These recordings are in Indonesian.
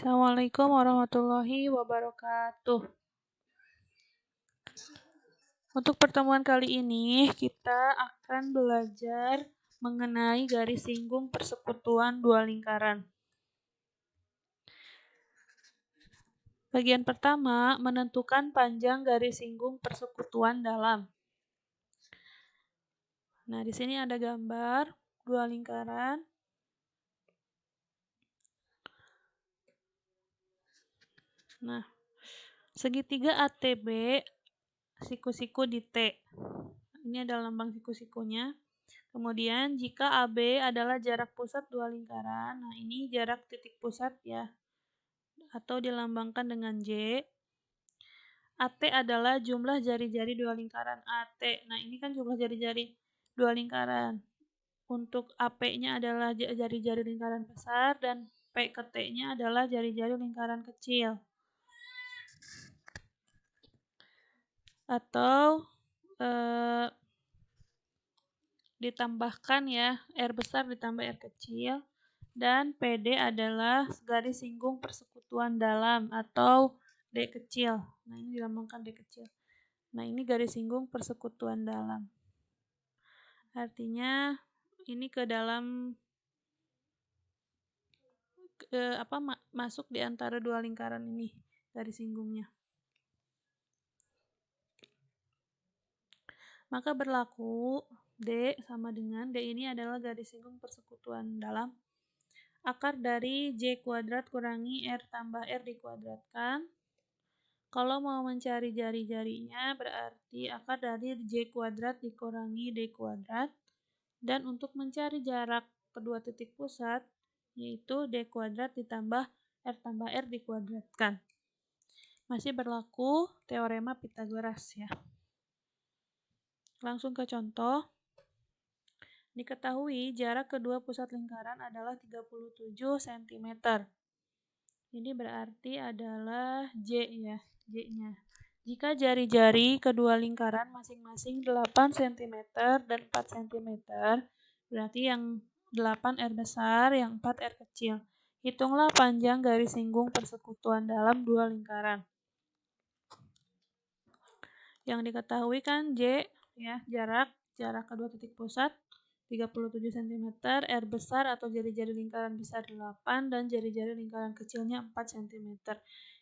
Assalamualaikum warahmatullahi wabarakatuh. Untuk pertemuan kali ini, kita akan belajar mengenai garis singgung persekutuan dua lingkaran. Bagian pertama, menentukan panjang garis singgung persekutuan dalam. Nah, di sini ada gambar dua lingkaran. Nah, segitiga ATB, siku-siku di T. Ini adalah lambang siku-sikunya. Kemudian jika AB adalah jarak pusat dua lingkaran, nah ini jarak titik pusat ya, atau dilambangkan dengan J. AT adalah jumlah jari-jari dua lingkaran AT. Nah ini kan jumlah jari-jari dua lingkaran. Untuk AP-nya adalah jari-jari lingkaran besar dan P ke T-nya adalah jari-jari lingkaran kecil. Atau ditambahkan ya, R besar ditambah R kecil, dan PD adalah garis singgung persekutuan dalam atau D kecil. Nah ini dilambangkan D kecil. Nah ini garis singgung persekutuan dalam. Artinya ini ke dalam masuk di antara dua lingkaran ini garis singgungnya. Maka berlaku D sama dengan D ini adalah garis singgung persekutuan dalam. Akar dari J kuadrat kurangi R tambah R dikuadratkan. Kalau mau mencari jari-jarinya berarti akar dari J kuadrat dikurangi D kuadrat. Dan untuk mencari jarak kedua titik pusat, yaitu D kuadrat ditambah R tambah R dikuadratkan. Masih berlaku teorema Pythagoras ya. Langsung ke contoh. Diketahui jarak kedua pusat lingkaran adalah 37 cm. Ini berarti adalah J ya, J-nya. Jika jari-jari kedua lingkaran masing-masing 8 cm dan 4 cm, berarti yang 8 R besar, yang 4 R kecil. Hitunglah panjang garis singgung persekutuan dalam dua lingkaran. Yang diketahui kan J ya, jarak kedua titik pusat 37 cm, R besar atau jari-jari lingkaran besar 8 dan jari-jari lingkaran kecilnya 4 cm.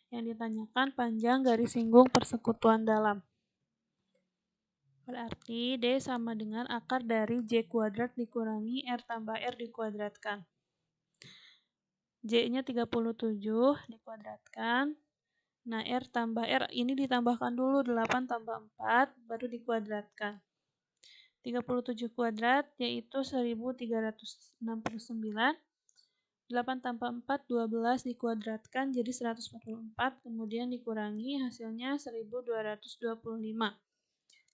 Yang ditanyakan panjang garis singgung persekutuan dalam. Berarti D sama dengan akar dari J kuadrat dikurangi R tambah R dikuadratkan. J-nya 37 dikuadratkan. Nah, R tambah R ini ditambahkan dulu 8 tambah 4 baru dikuadratkan. 37 kuadrat yaitu 1369. 8 tambah 4, 12 dikuadratkan jadi 144, kemudian dikurangi hasilnya 1225.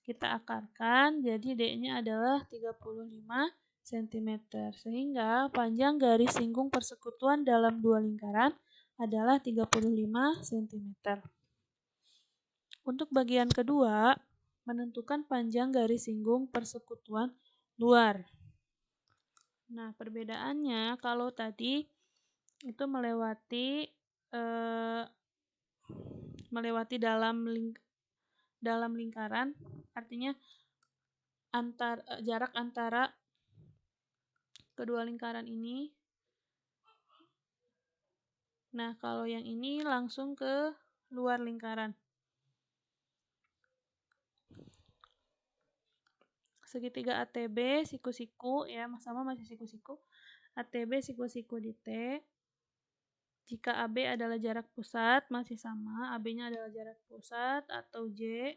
Kita akarkan, jadi D-nya adalah 35 cm. Sehingga panjang garis singgung persekutuan dalam dua lingkaran adalah 35 cm. Untuk bagian kedua, menentukan panjang garis singgung persekutuan luar. Nah, perbedaannya kalau tadi itu melewati dalam lingkaran, artinya jarak antara kedua lingkaran ini. Nah, kalau yang ini langsung ke luar lingkaran. Segitiga ATB siku-siku ya, sama masih siku-siku. ATB siku-siku di T. Jika AB adalah jarak pusat, masih sama, AB-nya adalah jarak pusat atau J.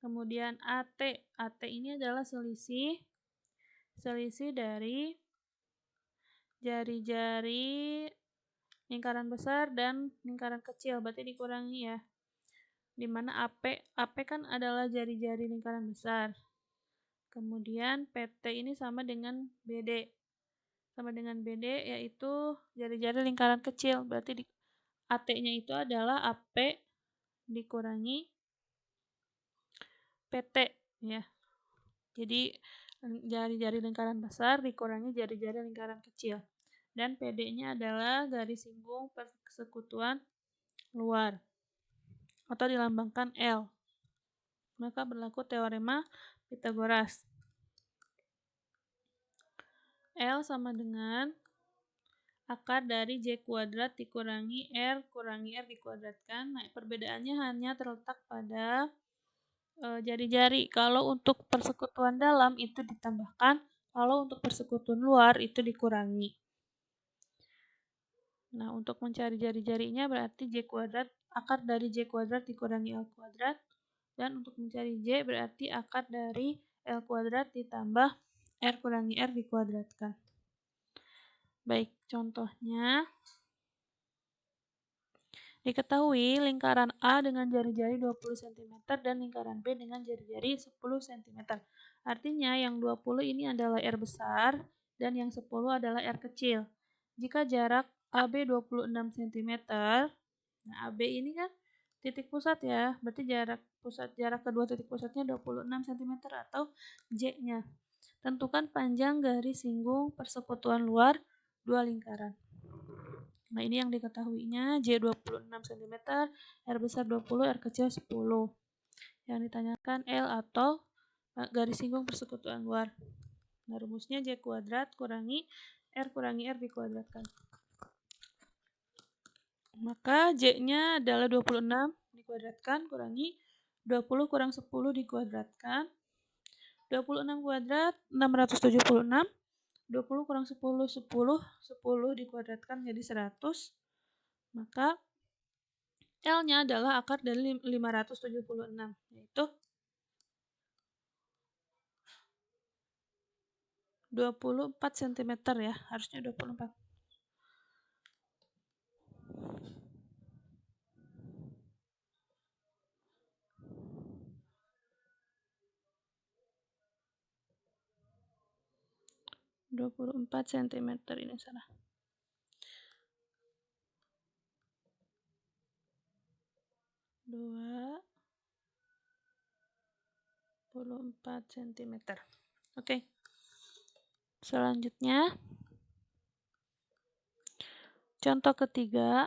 Kemudian AT ini adalah selisih dari jari-jari lingkaran besar dan lingkaran kecil, berarti dikurangi ya. Dimana AP kan adalah jari-jari lingkaran besar. Kemudian PT ini sama dengan BD. Sama dengan BD yaitu jari-jari lingkaran kecil. Berarti AT-nya itu adalah AP dikurangi PT ya. Jadi jari-jari lingkaran besar dikurangi jari-jari lingkaran kecil. dan PD-nya adalah garis singgung persekutuan luar atau dilambangkan L. Maka berlaku teorema Pythagoras. L sama dengan akar dari J kuadrat dikurangi R dikuadratkan. Nah, perbedaannya hanya terletak pada jari-jari. Kalau untuk persekutuan dalam itu ditambahkan, kalau untuk persekutuan luar itu dikurangi. Nah, untuk mencari jari-jarinya berarti J kuadrat, akar dari J kuadrat dikurangi L kuadrat. Dan untuk mencari J berarti akar dari L kuadrat ditambah R kurangi R dikuadratkan. Baik, contohnya. Diketahui lingkaran A dengan jari-jari 20 cm dan lingkaran B dengan jari-jari 10 cm. Artinya yang 20 ini adalah R besar dan yang 10 adalah R kecil. Jika jarak AB 26 cm, nah AB ini kan titik pusat ya, berarti jarak kedua titik pusatnya 26 cm atau J-nya. Tentukan panjang garis singgung persekutuan luar dua lingkaran. Nah, ini yang diketahuinya J 26 cm, R besar 20, R kecil 10. Yang ditanyakan L atau garis singgung persekutuan luar. Nah, rumusnya J kuadrat kurangi R dikuadratkan. Maka J-nya adalah 26 dikuadratkan kurangi 20 kurang 10 dikuadratkan. 26 kuadrat 676. 20 kurang 10, 10 dikuadratkan jadi 100. Maka L-nya adalah akar dari 576, yaitu 24 cm ya, harusnya 24. cm ini salah. 24 cm. Oke. Selanjutnya, contoh ketiga.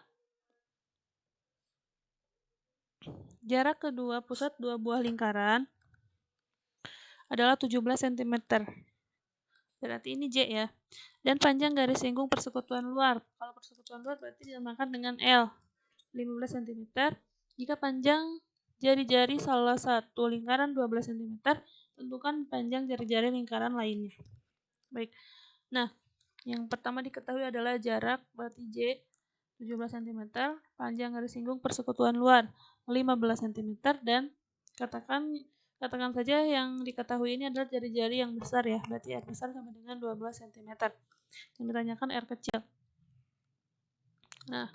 Jarak kedua pusat dua buah lingkaran adalah 17 cm. Berarti ini J ya. Dan panjang garis singgung persekutuan luar. Kalau persekutuan luar berarti dinamakan dengan L. 15 cm. Jika panjang jari-jari salah satu lingkaran 12 cm, tentukan panjang jari-jari lingkaran lainnya. Baik. Nah, yang pertama diketahui adalah jarak berarti J 17 cm, panjang garis singgung persekutuan luar 15 cm, dan katakan saja yang diketahui ini adalah jari-jari yang besar ya, berarti R besar sama dengan 12 cm. Yang ditanyakan R kecil. Nah,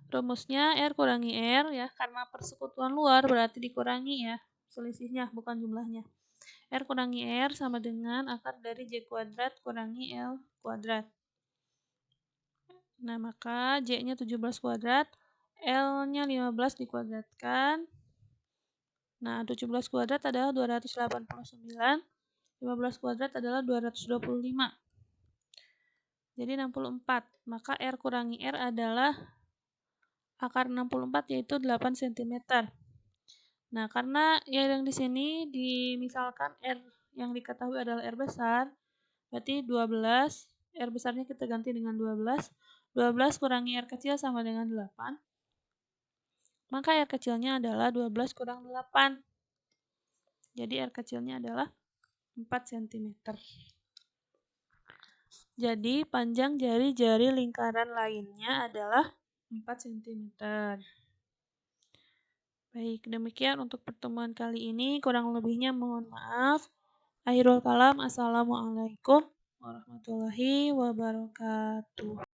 rumusnya R kurangi R ya, karena persekutuan luar berarti dikurangi ya, selisihnya bukan jumlahnya. R kurangi R sama dengan akar dari J kuadrat kurangi L kuadrat. Nah, maka J-nya 17 kuadrat, L-nya 15 dikuadratkan. Nah, 17 kuadrat adalah 289, 15 kuadrat adalah 225. Jadi 64. Maka R kurangi R adalah akar 64 yaitu 8 cm. Nah, karena yang di sini dimisalkan R yang diketahui adalah R besar, berarti 12, R besarnya kita ganti dengan 12. 12 kurangi R kecil sama dengan 8. Maka R kecilnya adalah 12 kurang 8. Jadi R kecilnya adalah 4 cm. Jadi panjang jari-jari lingkaran lainnya adalah 4 cm. Baik, demikian untuk pertemuan kali ini. Kurang lebihnya mohon maaf. Akhirul kalam, assalamualaikum warahmatullahi wabarakatuh.